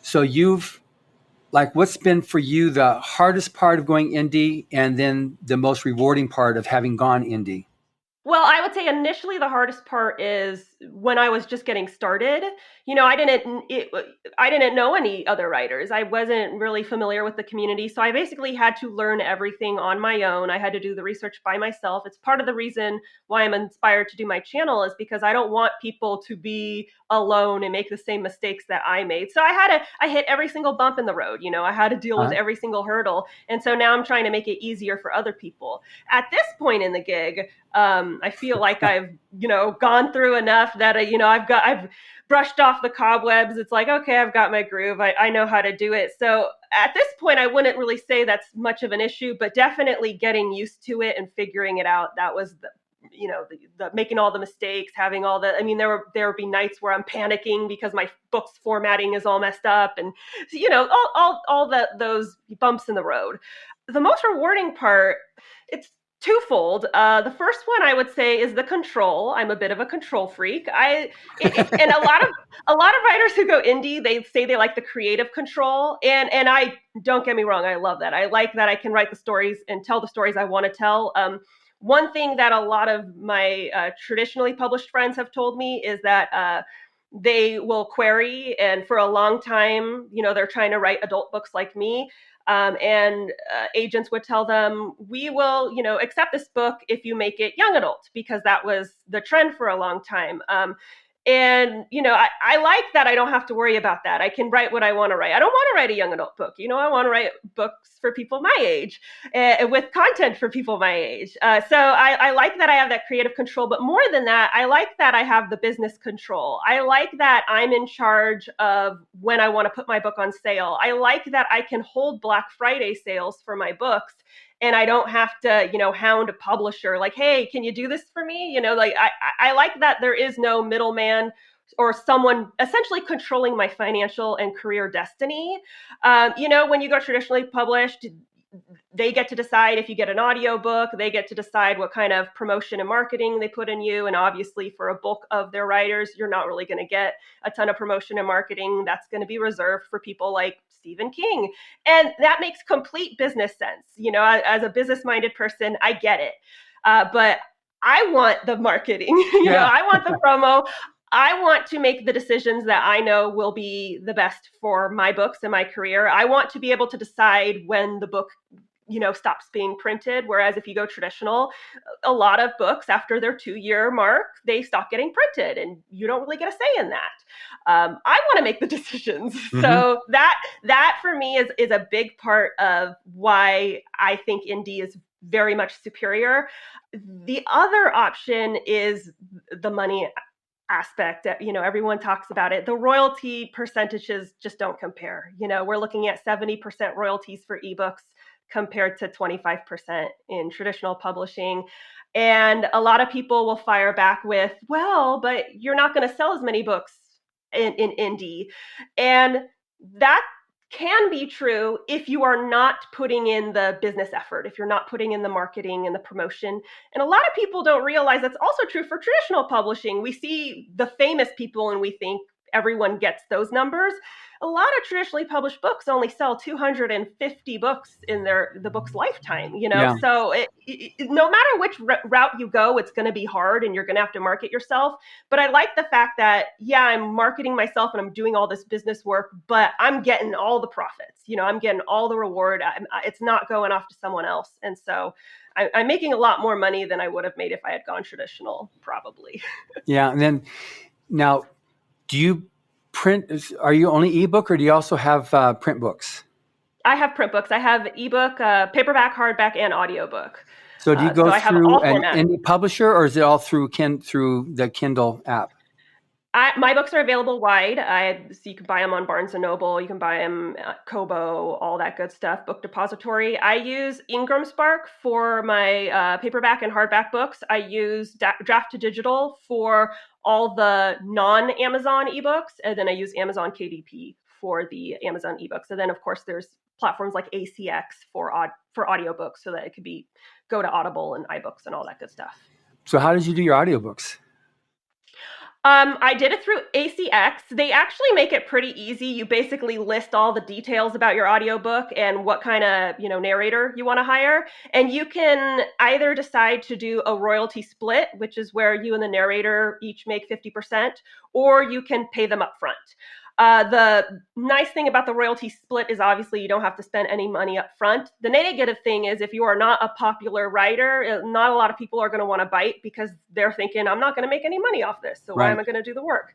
So what's been for you the hardest part of going indie and then the most rewarding part of having gone indie? Well, I would say initially the hardest part is when I was just getting started. I didn't know any other writers. I wasn't really familiar with the community, so I basically had to learn everything on my own. I had to do the research by myself. It's part of the reason why I'm inspired to do my channel, is because I don't want people to be alone and make the same mistakes that I made. So I hit every single bump in the road. I had to deal with every single hurdle, and so now I'm trying to make it easier for other people. At this point in the gig, I feel like I've, gone through enough that, I've brushed off the cobwebs. It's like, okay, I've got my groove. I know how to do it. So at this point, I wouldn't really say that's much of an issue, but definitely getting used to it and figuring it out. That was the making all the mistakes, having all the, there would be nights where I'm panicking because my book's formatting is all messed up, and those bumps in the road. The most rewarding part, it's twofold. The first one I would say is the control. I'm a bit of a control freak. And a lot of writers who go indie, they say they like the creative control, and I, don't get me wrong, I love that. I like that I can write the stories and tell the stories I want to tell. One thing that a lot of my traditionally published friends have told me is that they will query, and for a long time, they're trying to write adult books like me. And agents would tell them, we will, accept this book if you make it young adult, because that was the trend for a long time. And, I like that I don't have to worry about that. I can write what I want to write. I don't want to write a young adult book. I want to write books for people my age, with content for people my age. So I like that I have that creative control. But more than that, I like that I have the business control. I like that I'm in charge of when I want to put my book on sale. I like that I can hold Black Friday sales for my books, and I don't have to, hound a publisher like, hey, can you do this for me? I like that there is no middleman or someone essentially controlling my financial and career destiny. When you go traditionally published, they get to decide if you get an audiobook, they get to decide what kind of promotion and marketing they put in you. And obviously for a bulk of their writers, you're not really going to get a ton of promotion and marketing. That's going to be reserved for people like Stephen King. And that makes complete business sense. As a business-minded person, I get it. But I want the marketing, I want the promo. I want to make the decisions that I know will be the best for my books and my career. I want to be able to decide when the book, stops being printed. Whereas if you go traditional, a lot of books after their 2-year mark, they stop getting printed, and you don't really get a say in that. I want to make the decisions. Mm-hmm. So that for me is a big part of why I think indie is very much superior. The other option is the money aspect. Everyone talks about it. The royalty percentages just don't compare. We're looking at 70% royalties for ebooks compared to 25% in traditional publishing. And a lot of people will fire back with, well, but you're not going to sell as many books in indie. And that can be true if you are not putting in the business effort, if you're not putting in the marketing and the promotion. And a lot of people don't realize that's also true for traditional publishing. We see the famous people and we think everyone gets those numbers. A lot of traditionally published books only sell 250 books in the book's lifetime, Yeah. So no matter which route you go, it's going to be hard and you're going to have to market yourself. But I like the fact that, I'm marketing myself and I'm doing all this business work, but I'm getting all the profits. I'm getting all the reward. It's not going off to someone else. And so I'm making a lot more money than I would have made if I had gone traditional, probably. Yeah. And then now, do you print? Are you only ebook, or do you also have print books? I have print books. I have ebook, paperback, hardback, and audiobook. So do you go through an indie publisher, or is it all through the Kindle app? My books are available wide. So you can buy them on Barnes & Noble. You can buy them at Kobo, all that good stuff, Book Depository. I use Ingram Spark for my paperback and hardback books. I use Draft to Digital for all the non-Amazon ebooks. And then I use Amazon KDP for the Amazon ebooks. And then, of course, there's platforms like ACX for audiobooks so that it could go to Audible and iBooks and all that good stuff. So how did you do your audiobooks? I did it through ACX. They actually make it pretty easy. You basically list all the details about your audiobook and what kind of, narrator you want to hire. And you can either decide to do a royalty split, which is where you and the narrator each make 50%, or you can pay them up front. The nice thing about the royalty split is obviously you don't have to spend any money up front. The negative thing is if you are not a popular writer, not a lot of people are going to want to bite because they're thinking, I'm not going to make any money off this, so why am I going to do the work?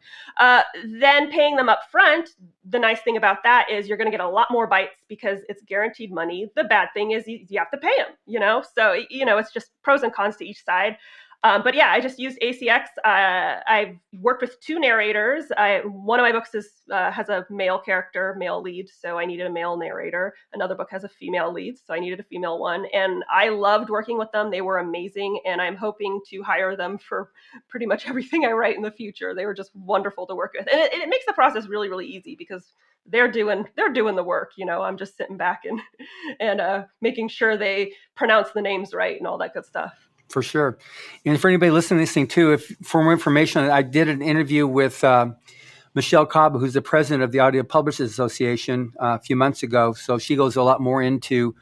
Then paying them up front, the nice thing about that is you're going to get a lot more bites because it's guaranteed money. The bad thing is you have to pay them, so, it's just pros and cons to each side. But yeah, I just used ACX. I've worked with 2 narrators. One of my books has a male character, male lead, so I needed a male narrator. Another book has a female lead, so I needed a female one. And I loved working with them. They were amazing, and I'm hoping to hire them for pretty much everything I write in the future. They were just wonderful to work with, and it makes the process really, really easy because they're doing the work. I'm just sitting back and making sure they pronounce the names right and all that good stuff. For sure. And for anybody listening to this thing too, if for more information, I did an interview with Michelle Cobb, who's the president of the Audio Publishers Association a few months ago. So she goes a lot more into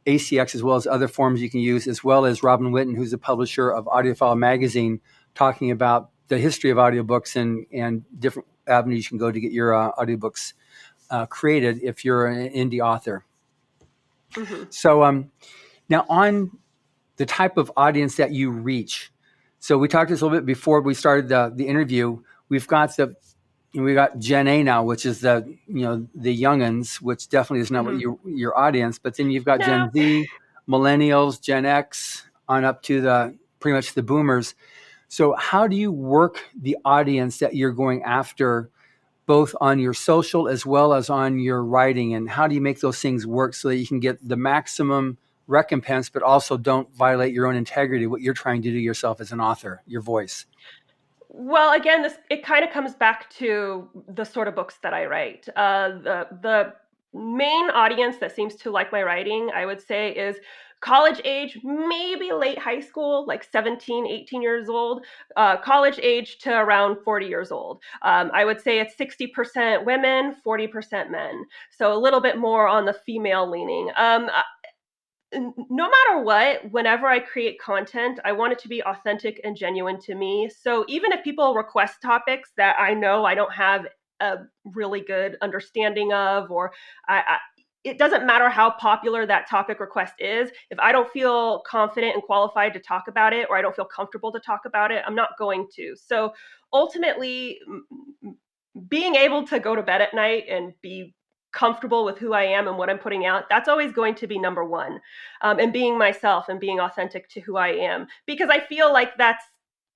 ACX as well as other forms you can use, as well as Robin Whitten, who's the publisher of Audiophile Magazine, talking about the history of audiobooks and different avenues you can go to get your audiobooks created if you're an indie author. Mm-hmm. So now on the type of audience that you reach. So we talked this a little bit before we started the interview. We got Gen A now, which is the youngins, which definitely is not what your audience. But then you've got Gen Z, Millennials, Gen X, on up to pretty much the boomers. So how do you work the audience that you're going after, both on your social as well as on your writing, and how do you make those things work so that you can get the maximum recompense, but also don't violate your own integrity, what you're trying to do yourself as an author, your voice? Well, again, it kind of comes back to the sort of books that I write. The main audience that seems to like my writing, I would say, is college age, maybe late high school, like 17, 18 years old, college age to around 40 years old. I would say it's 60% women, 40% men. So a little bit more on the female leaning. No matter what, whenever I create content, I want it to be authentic and genuine to me. So even if people request topics that I know I don't have a really good understanding of, or it doesn't matter how popular that topic request is. If I don't feel confident and qualified to talk about it, or I don't feel comfortable to talk about it, I'm not going to. So ultimately, being able to go to bed at night and be comfortable with who I am and what I'm putting out, that's always going to be number one. And being myself and being authentic to who I am, because I feel like that's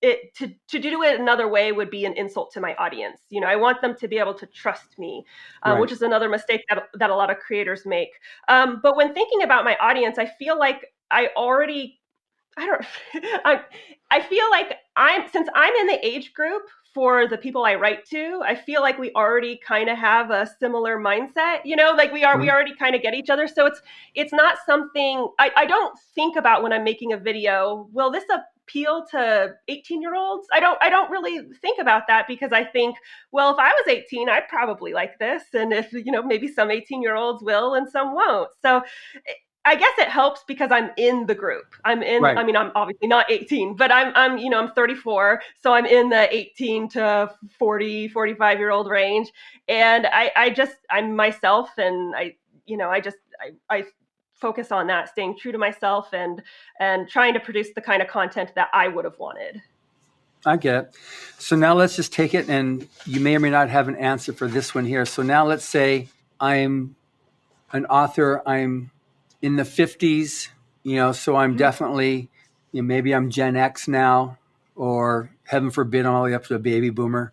it. To do it another way would be an insult to my audience. I want them to be able to trust me, right, which is another mistake that a lot of creators make. But when thinking about my audience, I feel like I feel like since I'm in the age group for the people I write to, I feel like we already kind of have a similar mindset, like we already kind of get each other. So it's not something I don't think about when I'm making a video. Will this appeal to 18-year-olds? I don't really think about that, because I think, well, if I was 18, I'd probably like this. And if, maybe some 18-year-olds will and some won't. So I guess it helps because I'm in the group. I'm in, right. I mean, I'm obviously not 18, but I'm 34. So I'm in the 18 to 40, 45-year-old range. And I'm myself, and I focus on that, staying true to myself and trying to produce the kind of content that I would have wanted. I get it. So now let's just take it, and you may or may not have an answer for this one here. So now let's say I'm an author, I'm in the 50s, so I'm definitely, maybe I'm Gen X now, or heaven forbid, I'm all the way up to a baby boomer.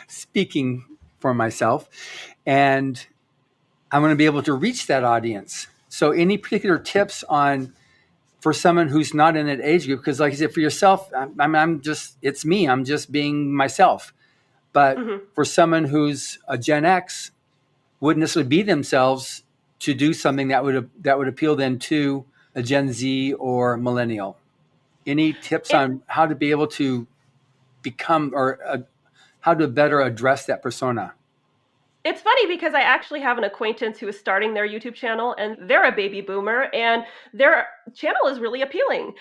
Speaking for myself. And I'm going to be able to reach that audience. So any particular tips for someone who's not in that age group? Because like I said, for yourself, it's me. I'm just being myself. But for someone who's a Gen X, wouldn't necessarily be themselves to do something that would appeal then to a Gen Z or millennial. Any tips It, on how to be able to become or how to better address that persona? It's funny because I actually have an acquaintance who is starting their YouTube channel, and they're a baby boomer, and their channel is really appealing.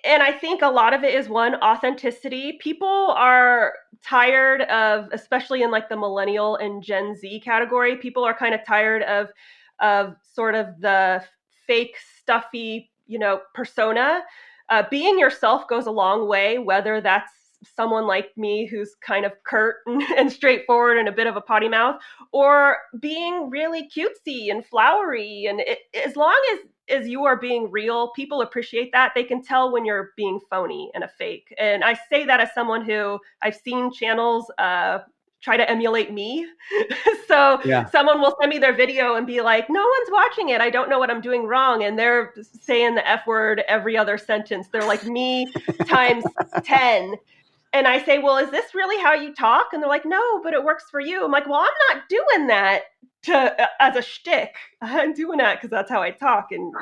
And I think a lot of it is one, authenticity. People are tired of, especially in like the millennial and Gen Z category, people are kind of tired of sort of the fake, stuffy, persona. Being yourself goes a long way, whether that's someone like me who's kind of curt and straightforward and a bit of a potty mouth, or being really cutesy and flowery. And as long as you are being real, people appreciate that. They can tell when you're being phony and a fake. And I say that as someone who I've seen channels try to emulate me. So Yeah. someone will send me their video and be like, no one's watching it. I don't know what I'm doing wrong. And they're saying the F word every other sentence. They're like me times 10. And I say, well, is this really how you talk? And they're like, no, but it works for you. I'm like, well, I'm not doing that as a shtick. I'm doing that because that's how I talk. And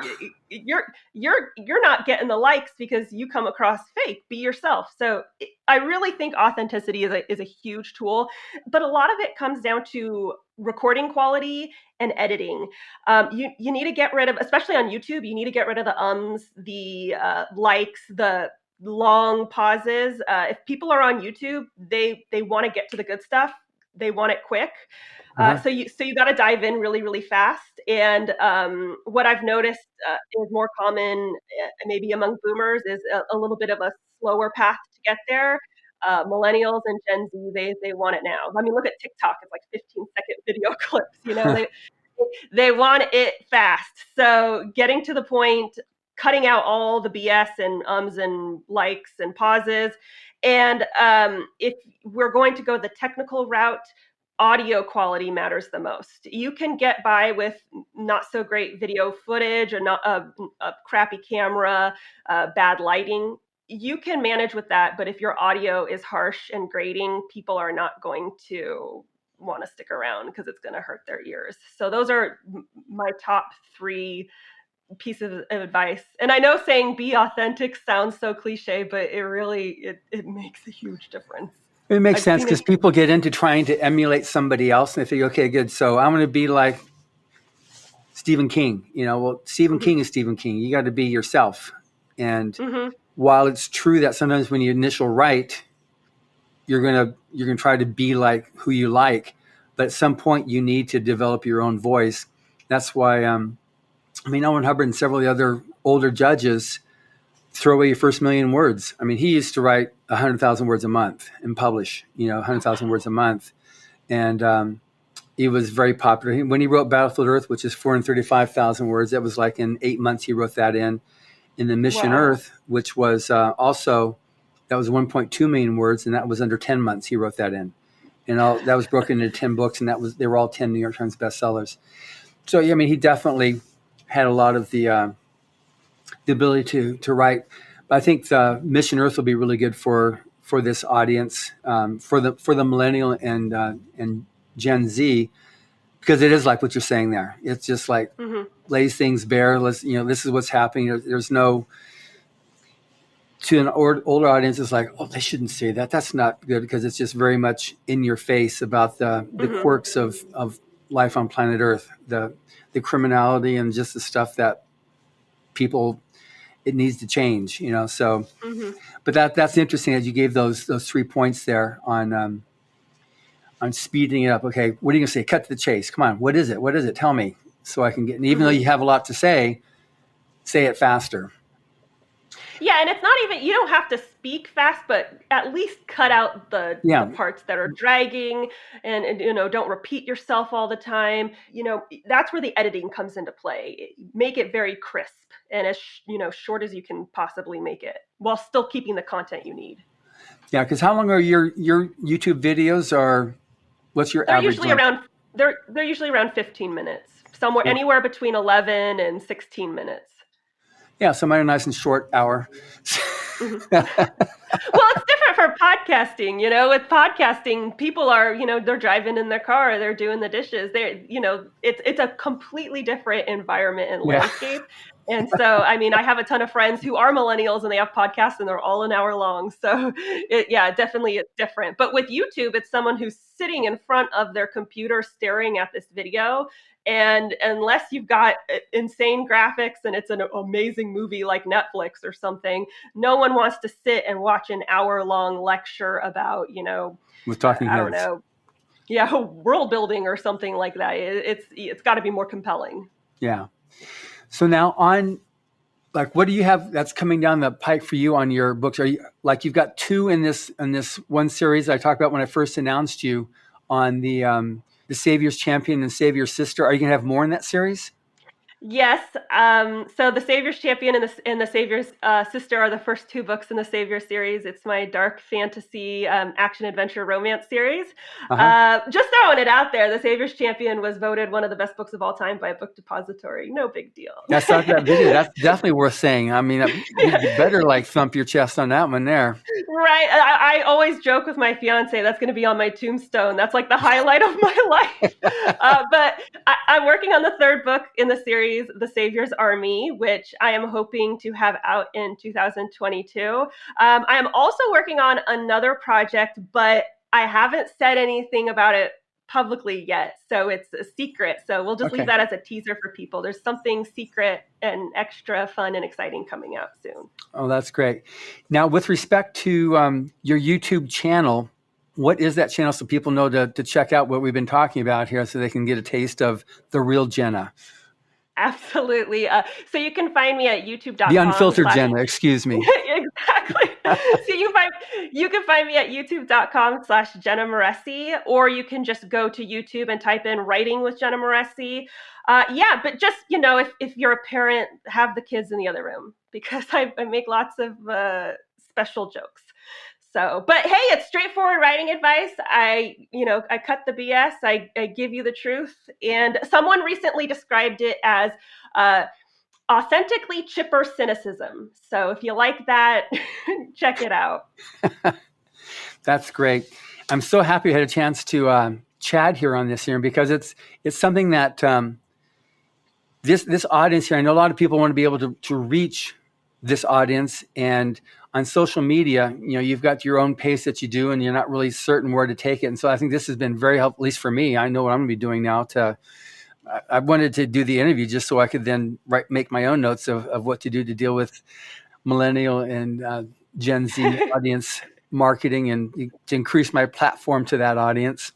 you're not getting the likes because you come across fake. Be yourself. So I really think authenticity is a huge tool, but a lot of it comes down to recording quality and editing. You need to get rid of, especially on YouTube, you need to get rid of the the likes, the long pauses. If people are on YouTube, they want to get to the good stuff. They want it quick. So you got to dive in really, really fast. And what I've noticed is more common, maybe among boomers, is a little bit of a slower path to get there. Millennials and Gen Z, they want it now. I mean, look at TikTok. It's like 15-second video clips. They want it fast. So getting to the point, cutting out all the BS and ums and likes and pauses. And if we're going to go the technical route, audio quality matters the most. You can get by with not so great video footage or not a crappy camera, bad lighting. You can manage with that, but if your audio is harsh and grating, people are not going to want to stick around because it's going to hurt their ears. So those are my top 3 pieces of advice. And I know saying be authentic sounds so cliche, but it really it makes a huge difference. It makes sense because people get into trying to emulate somebody else and they think, okay, good. So I'm going to be like Stephen King. Well, Stephen King is Stephen King. You got to be yourself. And while it's true that sometimes when you initial write, you're going to try to be like who you like, but at some point you need to develop your own voice. That's why Owen Hubbard and several of the other older judges throw away your first million words. I mean, he used to write 100,000 words a month and publish, 100,000 words a month. And he was very popular. When he wrote Battlefield Earth, which is 435,000 words, that was like in 8 months he wrote that in. In the Mission Earth, which was also, that was 1.2 million words, and that was under 10 months he wrote that in. And that was broken into 10 books, and they were all 10 New York Times bestsellers. So, yeah, I mean, he definitely had a lot of the ability to write. But I think the Mission Earth will be really good for this audience, for the millennial and Gen Z, because it is like what you're saying there. It's just like lays things bare. This is what's happening. There's no, to an older audience, it's like, oh, they shouldn't say that. That's not good, because it's just very much in your face about the quirks of life on planet Earth, the criminality and just the stuff that people, it needs to change, so, but that's interesting that you gave those 3 points there on speeding it up. Okay. What are you going to say? Cut to the chase. Come on. What is it? What is it? Tell me so I can get, and even though you have a lot to say it faster. Yeah. And it's not even, you don't have to speak fast, but at least cut out the parts that are dragging and don't repeat yourself all the time. That's where the editing comes into play. Make it very crisp and as short as you can possibly make it while still keeping the content you need. Yeah. Because how long are your YouTube videos? What's your average? They're usually around 15 minutes, anywhere between 11 and 16 minutes. Yeah, so mine are nice and short hour. Well, it's different for podcasting. With podcasting, people are, they're driving in their car, they're doing the dishes. It's a completely different environment and landscape. And so, I have a ton of friends who are millennials and they have podcasts and they're all an hour long. So definitely it's different. But with YouTube, it's someone who's sitting in front of their computer staring at this video. And unless you've got insane graphics and it's an amazing movie like Netflix or something, no one wants to sit and watch an hour-long lecture about, with talking heads. I don't know, world building or something like that. It's got to be more compelling. Yeah. So now what do you have that's coming down the pike for you on your books? Are you you've got two in this one series I talked about when I first announced you on the Savior's Champion and Savior's Sister? Are you going to have more in that series? Yes. So the Savior's Champion and the Savior's Sister are the first two books in the Savior series. It's my dark fantasy action adventure romance series. Just throwing it out there, the Savior's Champion was voted one of the best books of all time by a book depository. No big deal. That's not that video. That's definitely worth saying. You better thump your chest on that one there. Right. I always joke with my fiance, that's going to be on my tombstone. That's the highlight of my life. But I'm working on the third book in the series, The Savior's Army, which I am hoping to have out in 2022. I am also working on another project, but I haven't said anything about it publicly yet. So it's a secret. So we'll just leave that as a teaser for people. There's something secret and extra fun and exciting coming out soon. Oh, that's great. Now, with respect to your YouTube channel, what is that channel so people know to check out what we've been talking about here so they can get a taste of the real Jenna? Absolutely. So you can find me at youtube.com. The unfiltered Jenna, excuse me. Exactly. So you can find me at youtube.com/Jenna Moreci, or you can just go to YouTube and type in Writing with Jenna Moreci. But just, if you're a parent, have the kids in the other room because I make lots of special jokes. So, but hey, it's straightforward writing advice. I cut the BS. I give you the truth. And someone recently described it as authentically chipper cynicism. So if you like that, check it out. That's great. I'm so happy I had a chance to chat here on this here because it's something that this audience here, I know a lot of people want to be able to reach this audience, and on social media, you've got your own pace that you do and you're not really certain where to take it. And so I think this has been very helpful, at least for me. I know what I'm going to be doing now. I wanted to do the interview just so I could then make my own notes of what to do to deal with millennial and Gen Z audience marketing and to increase my platform to that audience.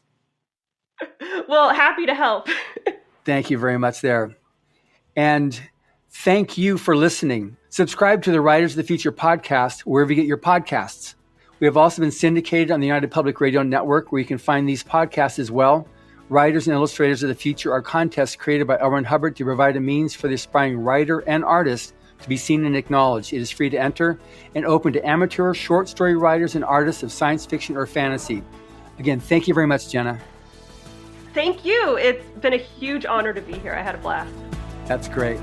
Well, happy to help. Thank you very much there. And thank you for listening. Subscribe to the Writers of the Future podcast wherever you get your podcasts. We have also been syndicated on the United Public Radio Network, where you can find these podcasts as well. Writers and Illustrators of the Future are contests created by L. Ron Hubbard to provide a means for the aspiring writer and artist to be seen and acknowledged. It is free to enter and open to amateur short story writers and artists of science fiction or fantasy. Again, thank you very much, Jenna. Thank you. It's been a huge honor to be here. I had a blast. That's great.